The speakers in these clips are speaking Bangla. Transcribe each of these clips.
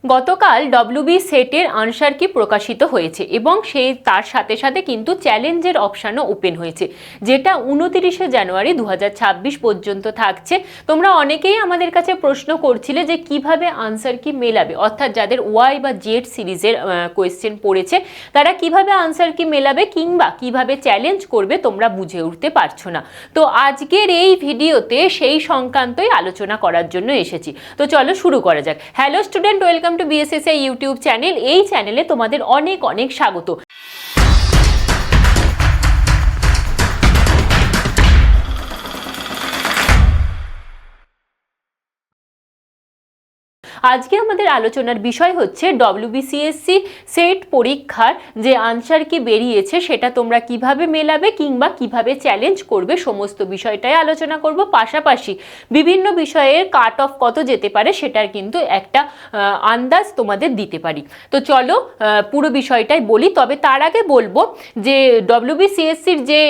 গতকাল ডব্লিউবি সেটের আনসার কি প্রকাশিত হয়েছে এবং সেই তার সাথে সাথে কিন্তু চ্যালেঞ্জের অপশানও ওপেন হয়েছে, যেটা 29শে জানুয়ারি 2026 পর্যন্ত থাকছে। তোমরা অনেকেই আমাদের কাছে প্রশ্ন করছিলে যে কিভাবে আনসার কি মেলাবে, অর্থাৎ যাদের ওয়াই বা জেড সিরিজের কোয়েশ্চেন পড়েছে তারা কিভাবে আনসার কি মেলাবে কিংবা কিভাবে চ্যালেঞ্জ করবে তোমরা বুঝে উঠতে পারছো না। তো আজকের এই ভিডিওতে সেই সংক্রান্তই আলোচনা করার জন্য এসেছি। তো চলো শুরু করা যাক। Hello student, welcome to BSSE YouTube channel. এই চ্যানেলে তোমাদের অনেক অনেক স্বাগত। আজকে আমাদের আলোচনার বিষয় হচ্ছে ডব্লিউবিসিএসসি সেট পরীক্ষার যে আনসার কি বেরিয়েছে সেটা তোমরা কিভাবে মেলাবে কিংবা কিভাবে চ্যালেঞ্জ করবে, সমস্ত বিষয়টাই আলোচনা করব। পাশাপাশি বিভিন্ন বিষয়ের কাট অফ কত যেতে পারে সেটার কিন্তু একটা আন্দাজ তোমাদের দিতে পারি। তো চলো পুরো বিষয়টাই বলি। তবে তার আগে বলবো যে ডব্লিউবিসিএসসির যে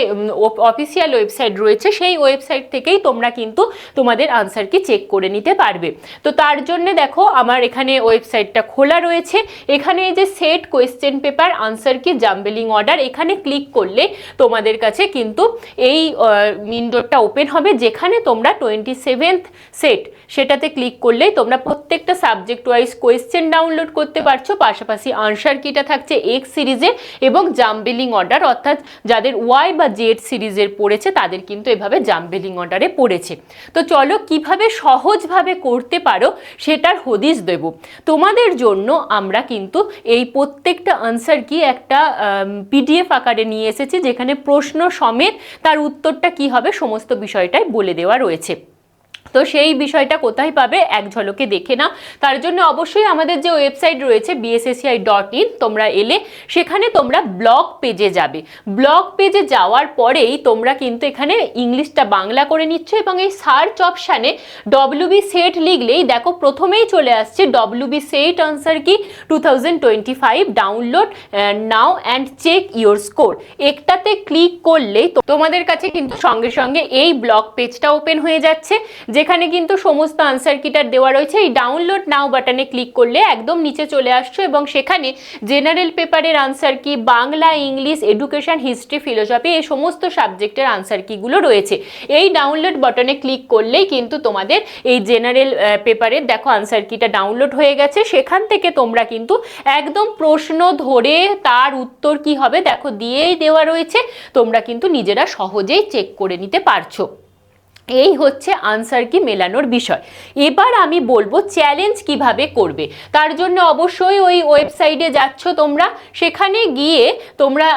অফিসিয়াল ওয়েবসাইট রয়েছে সেই ওয়েবসাইট থেকেই তোমরা কিন্তু তোমাদের আনসার কি চেক করে নিতে পারবে। তো তার জন্য দেখো আমার এখানে ওয়েবসাইটটা খোলা রয়েছে। এখানে এই যে সেট কোয়েশ্চেন পেপার আনসার কি জাম্বলিং অর্ডার, এখানে ক্লিক করলে তোমাদের কাছে কিন্তু এই উইন্ডোটা ওপেন হবে, যেখানে তোমরা 27th সেট সেটাতে ক্লিক করলেই তোমরা প্রত্যেকটা সাবজেক্ট ওয়াইজ কোয়েশ্চেন ডাউনলোড করতে পারছো। পাশাপাশি আনসার কিটা থাকছে এক্স সিরিজের এবং জাম্বলিং অর্ডার, অর্থাৎ যাদের ওয়াই বা জেড সিরিজের পড়েছে তাদের কিন্তু এভাবে জাম্বলিং অর্ডারে পড়েছে। তো চলো কিভাবে সহজভাবে করতে পারো সেটার হদিশ দেব তোমাদের জন্য। আমরা কিন্তু এই প্রত্যেকটা আনসার কি একটা পিডিএফ আকারে নিয়ে এসেছি, যেখানে প্রশ্ন সমেত তার উত্তরটা কি হবে সমস্ত বিষয়টাই বলে দেওয়া রয়েছে। তো সেই বিষয়টা কোথায় পাবে এক ঝলকে দেখে নাও। তার জন্য অবশ্যই আমাদের যে ওয়েবসাইট রয়েছে bssei.in, তোমরা এলে সেখানে তোমরা ব্লগ পেজে যাবে। ব্লগ পেজে যাওয়ার পরেই তোমরা কিন্তু এখানে ইংলিশটা বাংলা করে নিচ্ছ এবং এই সার্চ অপশানে ডব্লিউবি সেট লিখলেই দেখো প্রথমেই চলে আসছে ডব্লিউবি সেট আনসার কি 2025 download now and check your score. একটাতে ক্লিক করলেই তোমাদের কাছে কিন্তু সঙ্গে সঙ্গে এই ব্লগ পেজটা ওপেন হয়ে যাচ্ছে, যেখানে কিন্তু সমস্ত আনসার কিটার দেওয়া রয়েছে। এই ডাউনলোড নাও বাটনে ক্লিক করলে একদম নিচে চলে আসছো এবং সেখানে জেনারেল পেপারের আনসার কি, Bangla, English, education, history, philosophy এই সমস্ত সাবজেক্টের আনসার কিগুলো রয়েছে। এই ডাউনলোড বাটনে ক্লিক করলেই কিন্তু তোমাদের এই জেনারেল পেপারের দেখো আনসার কিটা ডাউনলোড হয়ে গেছে। সেখান থেকে তোমরা কিন্তু একদম প্রশ্ন ধরে তার উত্তর কি হবে দেখো দিয়েই দেওয়া রয়েছে, তোমরা কিন্তু নিজেরা সহজেই চেক করে নিতে পারছো। এই হচ্ছে আনসার কি মেলানোর বিষয়। এবার আমি বলবো চ্যালেঞ্জ কিভাবে করবে। তার জন্য অবশ্যই ওই ওয়েবসাইটে যাচ্ছ তোমরা, সেখানে গিয়ে তোমরা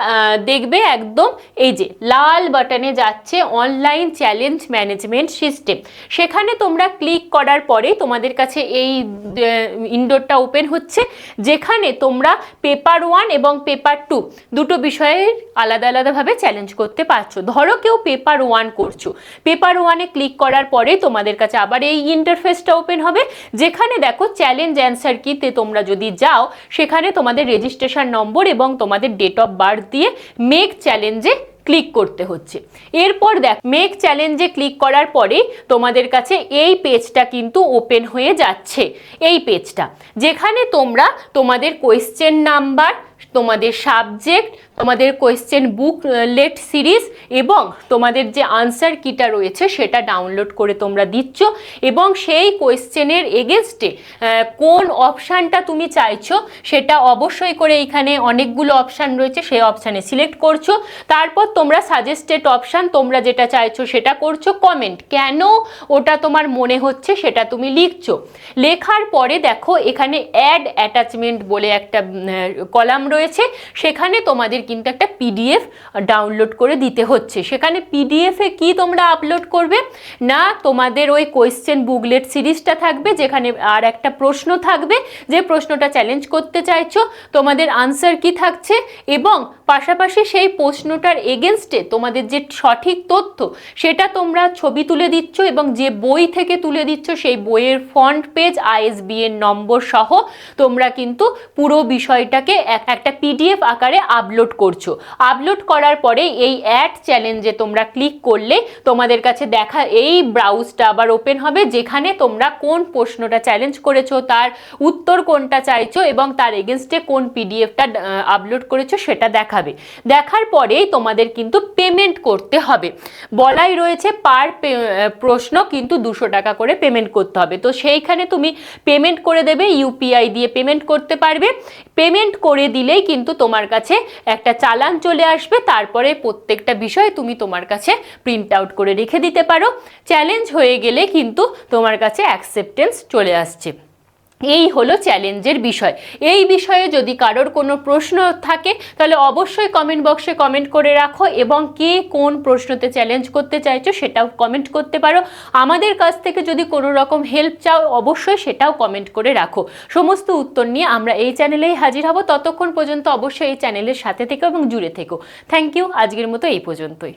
দেখবে একদম এই যে লাল বাটনে যাচ্ছে অনলাইন চ্যালেঞ্জ ম্যানেজমেন্ট সিস্টেম। সেখানে তোমরা ক্লিক করার পরে তোমাদের কাছে এই উইন্ডোটা ওপেন হচ্ছে, যেখানে তোমরা পেপার 1 এবং পেপার 2 দুটো বিষয়ের আলাদা আলাদাভাবে চ্যালেঞ্জ করতে পারছো। ধরো কেউ পেপার 1 করছো, পেপার 1 ক্লিক করার পরে তোমাদের কাছে আবার এই ইন্টারফেসটা ওপেন হবে, যেখানে দেখো চ্যালেঞ্জ অ্যান্সার কিতে তোমরা যদি যাও সেখানে তোমাদের রেজিস্ট্রেশন নম্বর এবং তোমাদের ডেট অফ বার্থ দিয়ে মেক চ্যালেঞ্জে ক্লিক করতে হচ্ছে। এরপর দেখ মেক চ্যালেঞ্জে ক্লিক করার পরে তোমাদের কাছে এই পেজটা কিন্তু ওপেন হয়ে যাচ্ছে। এই পেজটা যেখানে তোমরা তোমাদের কোয়েশ্চেন নাম্বার, তোমাদের সাবজেক্ট, তোমাদের কোয়েশ্চেন বুকলেট সিরিজ এবং তোমাদের যে আনসার কিটা রয়েছে সেটা ডাউনলোড করে তোমরা দিচ্ছ এবং সেই কোয়েশ্চেনের এগেনস্টে কোন অপশানটা তুমি চাইছো সেটা অবশ্যই করে এখানে অনেকগুলো অপশান রয়েছে, সেই অপশানে সিলেক্ট করছো। তারপর তোমরা সাজেস্টেড অপশান তোমরা যেটা চাইছো সেটা করছো। কমেন্ট কেন ওটা তোমার মনে হচ্ছে সেটা তুমি লিখছো। লেখার পরে দেখো এখানে অ্যাড অ্যাটাচমেন্ট বলে একটা কলাম রয়েছে, সেখানে তোমাদের কিন্তু একটা পিডিএফ ডাউনলোড করে দিতে হচ্ছে। সেখানে পিডিএফে কি তোমরা আপলোড করবে না, তোমাদের ওই কোয়েশ্চেন বুকলেট সিরিজটা থাকবে, যেখানে আর একটা প্রশ্ন থাকবে যে প্রশ্নটা চ্যালেঞ্জ করতে চাইছো, তোমাদের আনসার কি থাকছে এবং পাশাপাশি সেই প্রশ্নটার এগেনস্টে তোমাদের যে সঠিক তথ্য সেটা তোমরা ছবি তুলে দিচ্ছ এবং যে বই থেকে তুলে দিচ্ছ সেই বইয়ের ফন্ট পেজ, আইএসবিএন নম্বর সহ তোমরা কিন্তু পুরো বিষয়টাকে একটা পিডিএফ আকারে আপলোড করছো। আপলোড করার পরে এই অ্যাড চ্যালেঞ্জে তোমরা ক্লিক করলে তোমাদের কাছে দেখা এই ব্রাউজটা আবার ওপেন হবে, যেখানে তোমরা কোন প্রশ্নটা চ্যালেঞ্জ করেছো, তার উত্তর কোনটা চাইছো এবং তার এগেনস্টে কোন পিডিএফটা আপলোড করেছো সেটা দেখাবে। দেখার পরেই তোমাদের কিন্তু পেমেন্ট করতে হবে। বলাই রয়েছে পার প্রশ্ন কিন্তু 200 টাকা করে পেমেন্ট করতে হবে। তো সেইখানে তুমি পেমেন্ট করে দেবে, ইউপিআই দিয়ে পেমেন্ট করতে পারবে। পেমেন্ট করে দিলেই কিন্তু তোমার কাছে একটা চালান চলে আসবে, তারপরে প্রত্যেকটা বিষয় তুমি তোমার কাছে প্রিন্ট আউট করে রেখে দিতে পারো। চ্যালেঞ্জ হয়ে গেলে কিন্তু তোমার কাছে অ্যাকসেপ্টেন্স চলে আসছে। এই হলো চ্যালেঞ্জের বিষয়। এই বিষয়ে যদি কারোর কোনো প্রশ্ন থাকে তাহলে অবশ্যই কমেন্ট বক্সে কমেন্ট করে রাখো, এবং কে কোন প্রশ্নতে চ্যালেঞ্জ করতে চাইছো সেটাও কমেন্ট করতে পারো। আমাদের কাছ থেকে যদি কোনো রকম হেল্প চাও অবশ্যই সেটাও কমেন্ট করে রাখো। সমস্ত উত্তর নিয়ে আমরা এই চ্যানেলেই হাজির হব। ততক্ষণ পর্যন্ত অবশ্যই এই চ্যানেলের সাথে থেকো এবং জুড়ে থেকো। Thank you. আজকের মতো এই পর্যন্তই।